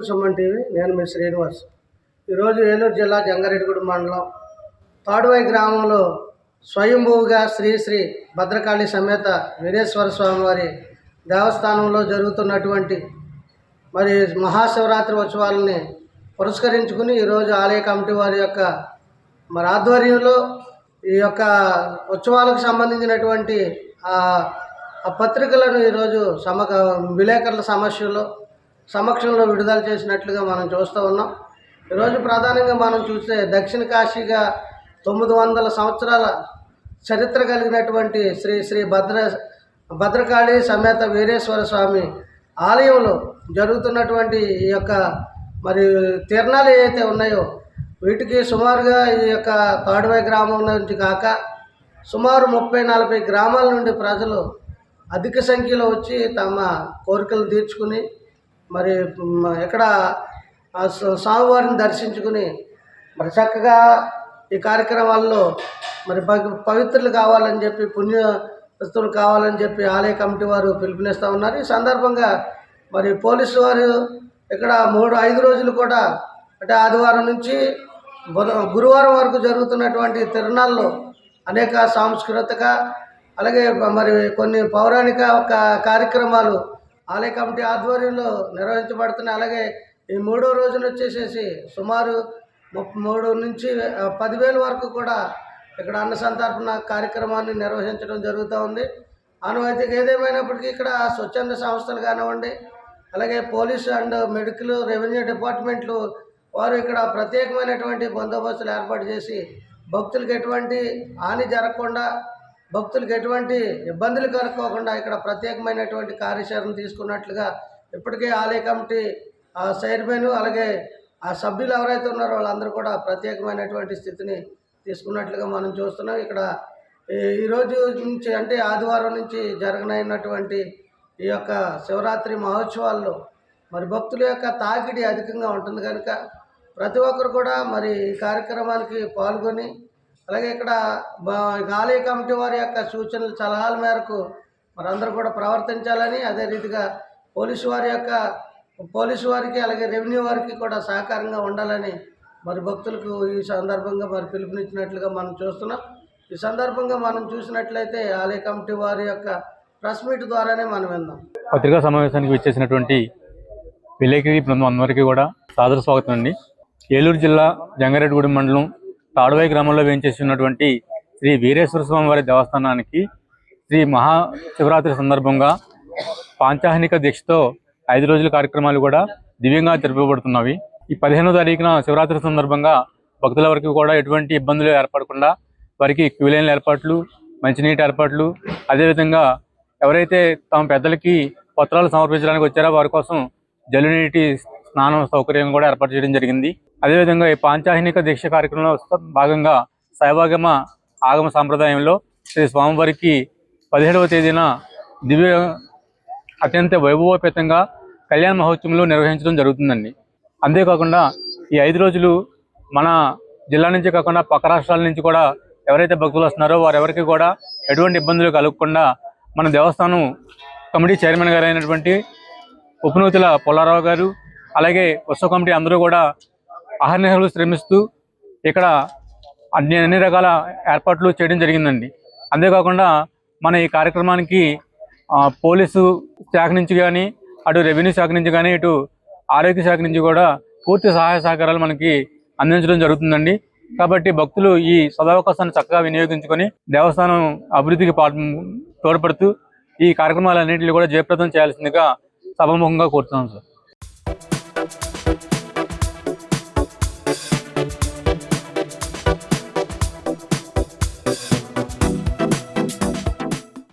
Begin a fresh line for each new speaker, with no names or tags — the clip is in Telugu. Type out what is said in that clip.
సుమన్ టీవీ. నేను మీ శ్రీనివాస్. ఈరోజు ఏలూరు జిల్లా జంగారెడ్డిగూడెం మండలం తాడువాయి గ్రామంలో స్వయంభూగా శ్రీ శ్రీ భద్రకాళి సమేత వీరేశ్వర స్వామివారి దేవస్థానంలో జరుగుతున్నటువంటి మరి మహాశివరాత్రి ఉత్సవాలని పురస్కరించుకుని ఈరోజు ఆలయ కమిటీ వారి యొక్క మరి ఆధ్వర్యంలో ఈ యొక్క ఉత్సవాలకు సంబంధించినటువంటి ఆ పత్రికలను ఈరోజు విలేకరుల సమక్షంలో విడుదల చేసినట్లుగా మనం చూస్తూ ఉన్నాం. ఈరోజు ప్రధానంగా మనం చూస్తే దక్షిణ కాశీగా 900 సంవత్సరాల చరిత్ర కలిగినటువంటి శ్రీ శ్రీ భద్రకాళి సమేత వీరేశ్వర స్వామి ఆలయంలో జరుగుతున్నటువంటి ఈ యొక్క మరి తిరణాలు ఏవైతే ఉన్నాయో వీటికి సుమారుగా ఈ యొక్క తాడువాయి గ్రామం నుంచి కాక సుమారు 30-40 గ్రామాల నుండి ప్రజలు అధిక సంఖ్యలో వచ్చి తమ కోరికలు తీర్చుకుని మరి ఇక్కడ స్వామివారిని దర్శించుకుని మరి చక్కగా ఈ కార్యక్రమాల్లో మరి పవిత్రులు కావాలని చెప్పి పుణ్యస్తులు కావాలని చెప్పి ఆలయ కమిటీ వారు పిలుపునిస్తూ ఉన్నారు. ఈ సందర్భంగా మరి పోలీసు వారు ఇక్కడ 5 రోజులు కూడా అంటే ఆదివారం నుంచి గురువారం వరకు జరుగుతున్నటువంటి తిరునాళ్ళలో అనేక సాంస్కృతిక అలాగే మరి కొన్ని పౌరాణిక కార్యక్రమాలు ఆలయ కమిటీ ఆధ్వర్యంలో నిర్వహించబడుతున్నాయి. అలాగే ఈ 3వ రోజున వచ్చేసేసి సుమారు 3 నుంచి 10,000 వరకు కూడా ఇక్కడ అన్న సంతర్పణ కార్యక్రమాన్ని నిర్వహించడం జరుగుతూ ఉంది. ఆనవాయితీగా ఏదేమైనప్పటికీ ఇక్కడ స్వచ్ఛంద సంస్థలు కానివ్వండి, అలాగే పోలీసు అండ్ మెడికల్ రెవెన్యూ డిపార్ట్మెంట్లు వారు ఇక్కడ ప్రత్యేకమైనటువంటి బందోబస్తులు ఏర్పాటు చేసి భక్తులకు ఎటువంటి హాని జరగకుండా, భక్తులకు ఎటువంటి ఇబ్బందులు కలుక్కోకుండా ఇక్కడ ప్రత్యేకమైనటువంటి కార్యాచరణ తీసుకున్నట్లుగా ఇప్పటికే ఆలయ కమిటీ చైర్మన్ అలాగే ఆ సభ్యులు ఎవరైతే ఉన్నారో వాళ్ళందరూ కూడా ప్రత్యేకమైనటువంటి స్థితిని తీసుకున్నట్లుగా మనం చూస్తున్నాం. ఇక్కడ ఈరోజు నుంచి అంటే ఆదివారం నుంచి జరగనైనటువంటి ఈ యొక్క శివరాత్రి మహోత్సవాల్లో మరి భక్తుల యొక్క తాకిడి అధికంగా ఉంటుంది కనుక ప్రతి ఒక్కరు కూడా మరి ఈ కార్యక్రమానికి పాల్గొని అలాగే ఇక్కడ ఆలయ కమిటీ వారి యొక్క సూచనలు సలహాల మేరకు మరి అందరూ కూడా ప్రవర్తించాలని, అదే రీతిగా పోలీసు వారికి అలాగే రెవెన్యూ వారికి కూడా సహకారంగా ఉండాలని మరి భక్తులకు ఈ సందర్భంగా మరి పిలుపునిచ్చినట్లుగా మనం చూస్తున్నాం. ఈ సందర్భంగా మనం చూసినట్లయితే ఆలయ కమిటీ వారి యొక్క ప్రెస్ మీట్ ద్వారానే మనం విందాం.
పత్రికా సమావేశానికి వచ్చేసినటువంటి విలేకరి బృందం అందరికీ కూడా సాదర స్వాగతం అండి. ఏలూరు జిల్లా జంగారెడ్డిగూడెం మండలం తాడువాయి గ్రామంలో వేయించేసి ఉన్నటువంటి శ్రీ వీరేశ్వర స్వామి వారి దేవస్థానానికి శ్రీ మహాశివరాత్రి సందర్భంగా పాంచాహనిక దీక్షతో 5 రోజుల కార్యక్రమాలు కూడా దివ్యంగా జరపబడుతున్నవి. ఈ 15వ తారీఖున శివరాత్రి సందర్భంగా భక్తుల వరకు కూడా ఎటువంటి ఇబ్బందులు ఏర్పడకుండా వారికి క్యూలైన్ల ఏర్పాట్లు, మంచినీటి ఏర్పాట్లు, అదేవిధంగా ఎవరైతే తమ పెద్దలకి పత్రాలు సమర్పించడానికి వచ్చారో వారి కోసం జలనీటి స్నానం సౌకర్యం కూడా ఏర్పాటు చేయడం జరిగింది. అదేవిధంగా ఈ పాంచాహనిక దీక్ష కార్యక్రమంలో భాగంగా శైవాగమ ఆగమ సాంప్రదాయంలో శ్రీ స్వామివారికి 17వ తేదీన అత్యంత వైభవోపేతంగా కళ్యాణ మహోత్సవంలో నిర్వహించడం జరుగుతుందండి. అంతేకాకుండా ఈ 5 రోజులు మన జిల్లా నుంచి కాకుండా పక్క రాష్ట్రాల నుంచి కూడా ఎవరైతే భక్తులు వస్తున్నారో వారెవరికి కూడా ఎటువంటి ఇబ్బందులు కలగకుండా మన దేవస్థానం కమిటీ చైర్మన్ గారు అయినటువంటి ఉపనూతుల పుల్లారావు గారు అలాగే ఉత్సవ కమిటీ అందరూ కూడా అహర్నిశలు శ్రమిస్తూ ఇక్కడ అన్ని రకాల ఏర్పాట్లు చేయడం జరిగిందండి. అంతేకాకుండా మన ఈ కార్యక్రమానికి పోలీసు శాఖ నుంచి కానీ, అటు రెవెన్యూ శాఖ నుంచి కానీ, ఇటు ఆరోగ్య శాఖ నుంచి కూడా పూర్తి సహాయ సహకారాలు మనకి అందించడం జరుగుతుందండి. కాబట్టి భక్తులు ఈ సదవకాశాన్ని చక్కగా వినియోగించుకొని దేవస్థానం అభివృద్ధికి తోడ్పడుతూ ఈ కార్యక్రమాలన్నింటినీ కూడా జయప్రదం చేయాల్సిందిగా సభాముఖంగా కోరుతున్నాం సార్.